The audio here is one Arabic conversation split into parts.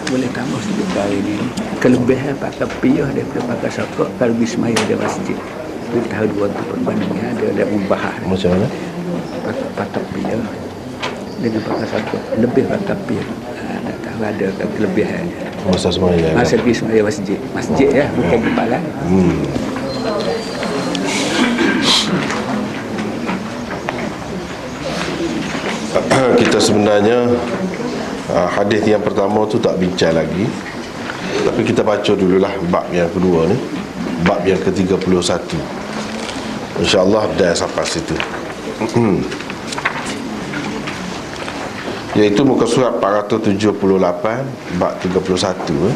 boleh tambah sedikit kali ini. Kelebihan pakai piyah daripada pakai sokok kalau bismaya di masjid. Itu tahu dua tu perbandingan ada membahas. Macam mana? Pakai piyah dengan pakai sokok lebih pakai piyah. Nak tahu ada kelebihan. Masa semaya. Masa bismaya masjid. Masjid ya, bukan di palang. Kita sebenarnya hadis yang pertama tu tak bincang lagi, tapi kita baca dululah bab yang kedua ni, bab yang ke-31. InsyaAllah dah sampai situ. Iaitu muka surat 478 bab 31.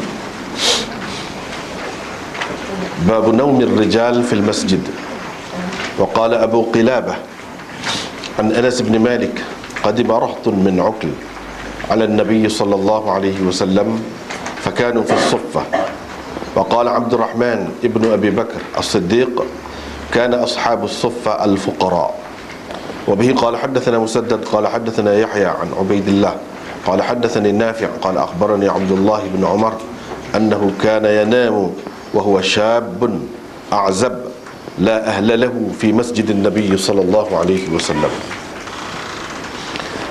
Bab naumir rijal fil masjid. Wa qala Abu Qilabah an Anas bin Malik قدم رهط من عقل على النبي صلى الله عليه وسلم فكانوا في الصفة. وقال عبد الرحمن ابن أبي بكر الصديق كان أصحاب الصفة الفقراء. وبه قال حدثنا مسدد قال حدثنا يحيى عن عبيد الله قال حدثني نافع قال أخبرني عبد الله بن عمر أنه كان ينام وهو شاب أعزب لا أهل له في مسجد النبي صلى الله عليه وسلم.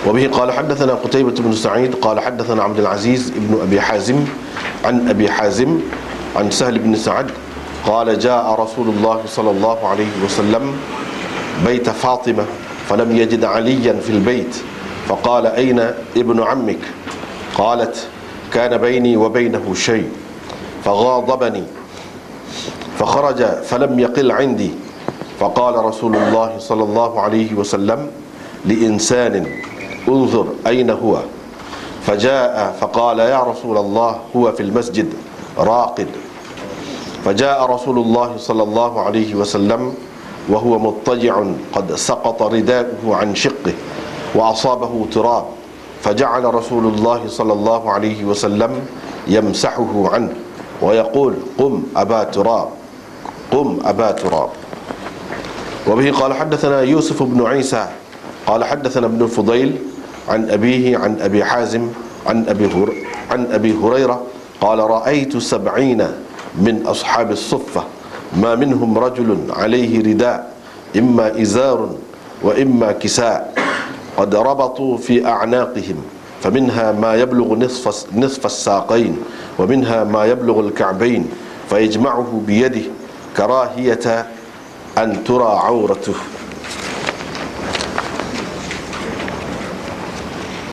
وبه قال حدثنا قتيبة بن سعيد قال حدثنا عبد العزيز بن أبي حازم عن أبي حازم عن سهل بن سعد قال جاء رسول الله صلى الله عليه وسلم بيت فاطمة فلم يجد عليا في البيت فقال أين ابن عمك؟ قالت كان بيني وبينه شيء فغاضبني فخرج فلم يقل عندي فقال رسول الله صلى الله عليه وسلم لإنسان انظر أين هو؟ فجاء فقال يا رسول الله هو في المسجد راقد. فجاء رسول الله صلى الله عليه وسلم وهو مضطجع قد سقط رداؤه عن شقه وأصابه تراب فجعل رسول الله صلى الله عليه وسلم يمسحه عنه ويقول قم أبا تراب قم أبا تراب. وبه قال حدثنا يوسف بن عيسى قال حدثنا ابن الفضيل عن أبيه عن أبي حازم عن أبي هريرة قال رأيت 70 من أصحاب الصفة ما منهم رجل عليه رداء إما إزار وإما كساء قد ربطوا في أعناقهم فمنها ما يبلغ نصف الساقين ومنها ما يبلغ الكعبين فيجمعه بيده كراهية أن ترى عورته.